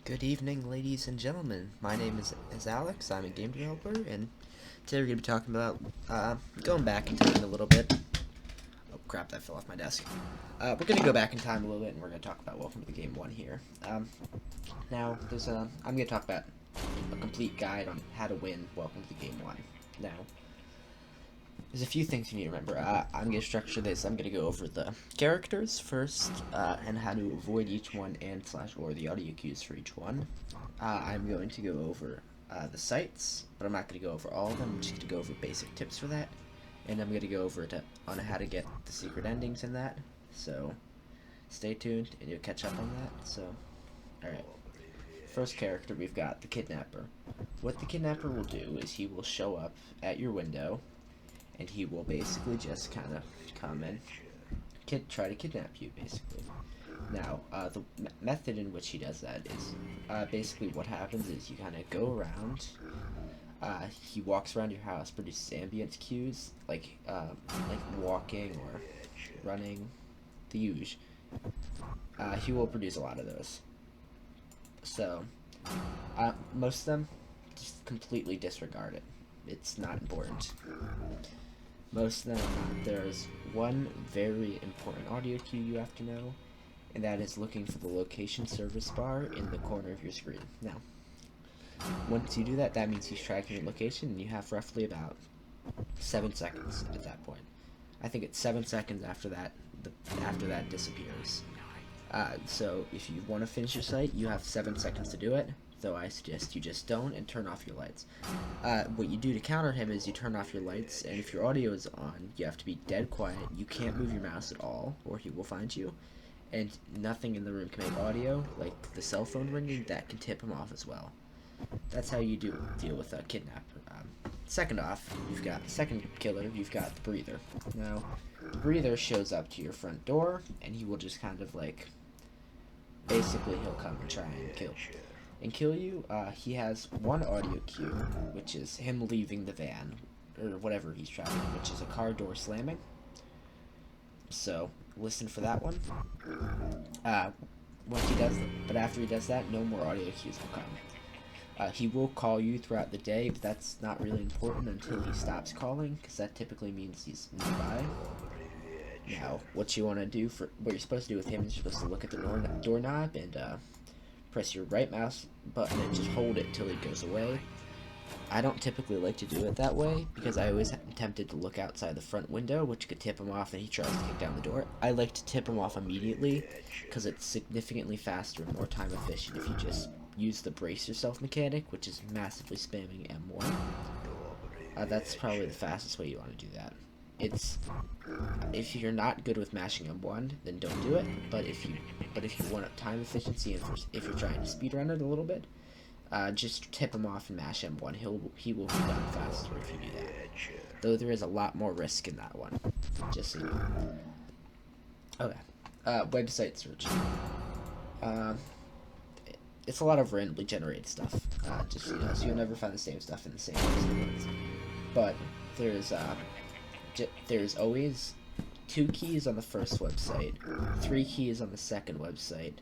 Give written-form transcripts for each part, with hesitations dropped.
Good evening, ladies and gentlemen. My name is Alex. I'm a game developer, and today we're going to be talking about going back in time a little bit. Oh crap, that fell off my desk. We're going to go back in time a little bit, and we're going to talk about Welcome to the Game 1 here. Now, I'm going to talk about a complete guide on how to win Welcome to the Game 1. Now, there's a few things you need to remember. I'm going to structure this. I'm going to go over the characters first, and how to avoid each one and/or the audio cues for each one. I'm going to go over the sites, but I'm not going to go over all of them. I'm just going to go over basic tips for that. And I'm going to go over on how to get the secret endings in that. So, stay tuned, and you'll catch up on that. So, alright. First character, we've got the Kidnapper. What the Kidnapper will do is he will show up at your window, and he will basically just kind of come and try to kidnap you, basically. Now, the method in which he does that is, basically what happens is you kind of go around, he walks around your house, produces ambient cues, like walking or running, the huge. He will produce a lot of those. So, most of them, just completely disregard it. It's not important. Most of them, there's one very important audio cue you have to know, and that is looking for the location service bar in the corner of your screen. Now, once you do that, that means he's tracking your location, and you have roughly about 7 seconds at that point. I think it's 7 seconds after that, disappears. So if you want to finish your site, you have 7 seconds to do it, though I suggest you just don't and turn off your lights. What you do to counter him is you turn off your lights, and if your audio is on, you have to be dead quiet. You can't move your mouse at all, or he will find you. And nothing in the room can make audio, like the cell phone ringing, that can tip him off as well. That's how you deal with a kidnapper. Second off, second killer, you've got the Breather. Now, the Breather shows up to your front door, and he will just kind of basically he'll come and try and kill you. He has one audio cue, which is him leaving the van, or whatever he's traveling, which is a car door slamming. So, listen for that one. But after he does that, no more audio cues will come. He will call you throughout the day, but that's not really important until he stops calling, because that typically means he's nearby. Now, what you're supposed to do with him is you're supposed to look at the doorknob and press your right mouse button and just hold it till he goes away. I don't typically like to do it that way, because I always am tempted to look outside the front window, which could tip him off and he tries to kick down the door. I like to tip him off immediately, because it's significantly faster and more time efficient if you just use the brace yourself mechanic, which is massively spamming M1. That's probably the fastest way you want to do that. If you're not good with mashing M1, then don't do it. But if you want time efficiency and if you're trying to speedrun it a little bit, just tip him off and mash M1. He will be done faster if you do that. Though there is a lot more risk in that one, just so you know. Okay, website searching. It's a lot of randomly generated stuff. Just so you know, so you'll never find the same stuff in the same place. But there's always 2 keys on the first website, 3 keys on the second website,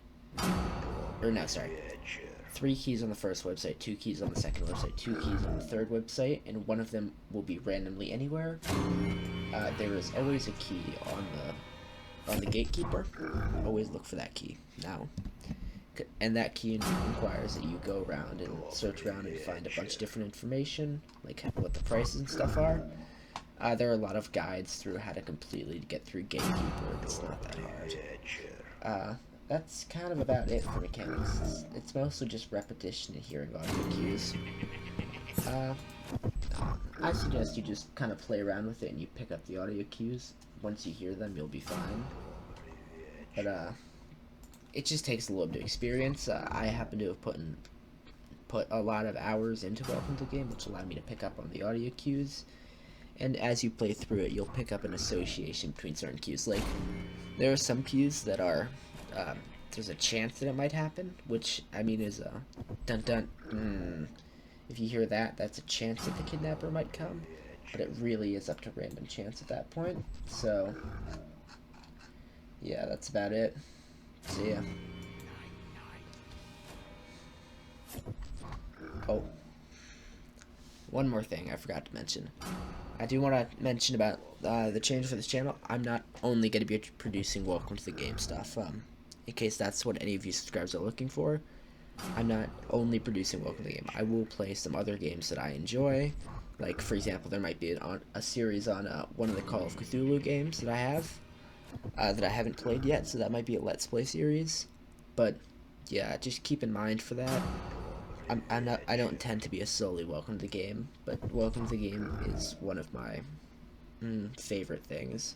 3 keys on the first website, 2 keys on the second website, 2 keys on the third website, and one of them will be randomly anywhere. There is always a key on the gatekeeper. Always look for that key. Now, and that key requires that you go around and search around and find a bunch of different information, like what the prices and stuff are. There are a lot of guides through how to completely get through Gatekeeper. It's not that hard. That's kind of about it for mechanics. It's mostly just repetition and hearing audio cues. I suggest you just kind of play around with it and you pick up the audio cues. Once you hear them, you'll be fine. But, it just takes a little bit of experience. I happen to have put a lot of hours into Welcome to the Game, which allowed me to pick up on the audio cues. And as you play through it, you'll pick up an association between certain cues. Like, there are some cues that are, there's a chance that it might happen, which, I mean, is a dun-dun. If you hear that, that's a chance that the kidnapper might come, but it really is up to random chance at that point. So, yeah, that's about it. See ya. Oh, one more thing I forgot to mention. I do want to mention about the change for this channel. I'm not only going to be producing Welcome to the Game stuff, in case that's what any of you subscribers are looking for. I'm not only producing Welcome to the Game. I will play some other games that I enjoy. Like, for example, there might be a series on one of the Call of Cthulhu games that I have that I haven't played yet, so that might be a Let's Play series. But, yeah, just keep in mind for that. I don't intend to be a solely Welcome to the Game, but Welcome to the Game is one of my favorite things.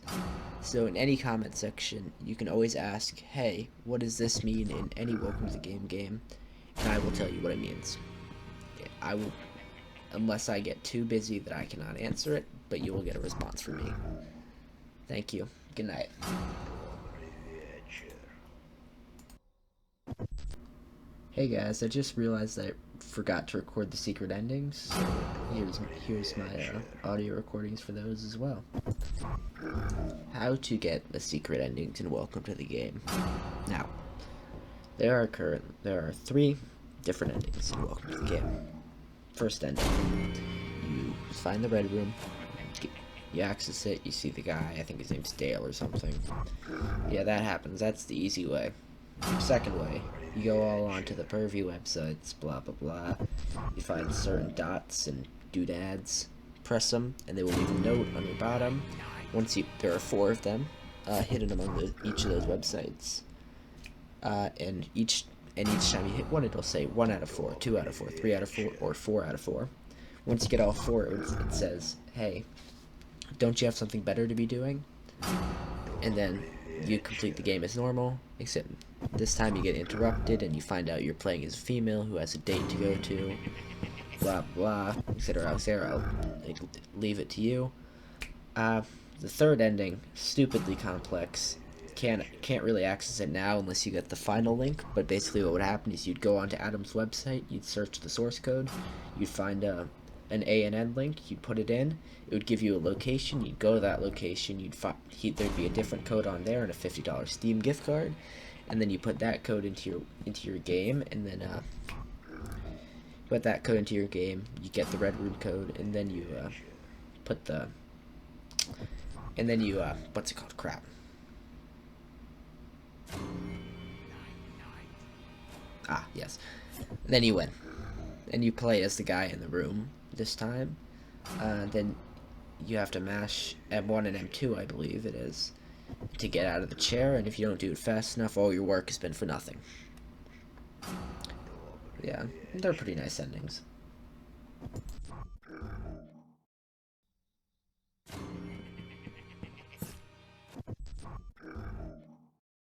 So in any comment section, you can always ask, hey, what does this mean in any Welcome to the game, and I will tell you what it means. I will, unless I get too busy that I cannot answer it, but you will get a response from me. Thank you. Good night. Hey guys, I just realized I forgot to record the secret endings, so here's my audio recordings for those as well. How to get the secret endings in Welcome to the Game. Now, there are 3 different endings in Welcome to the Game. First ending, you find the red room, you access it, you see the guy, I think his name's Dale or something. Yeah, that happens, that's the easy way. Second way, you go all onto the pervy websites, blah blah blah. You find certain dots and doodads, press them, and they will leave a note on your bottom. There are 4 of them hidden among each of those websites, and each time you hit one, it'll say 1 out of 4, 2 out of 4, 3 out of 4, or 4 out of 4. Once you get all 4, it says, hey, don't you have something better to be doing? And then you complete the game as normal, except this time you get interrupted and you find out you're playing as a female who has a date to go to, blah blah, etc. I'll leave it to you. The third ending, stupidly complex. Can't really access it now unless you get the final link, but basically what would happen is you'd go onto Adam's website, you'd search the source code, you'd find an A and N link, you'd put it in, it would give you a location, you'd go to that location, there'd be a different code on there and a $50 Steam gift card, and then you put that code into your game, and then put that code into your game, you get the red room code, and then you what's it called? Crap. Ah, yes. Then you win. And you play as the guy in the room this time. Then you have to mash M1 and M2, I believe it is, to get out of the chair, and if you don't do it fast enough, all your work has been for nothing. Yeah, they're pretty nice endings.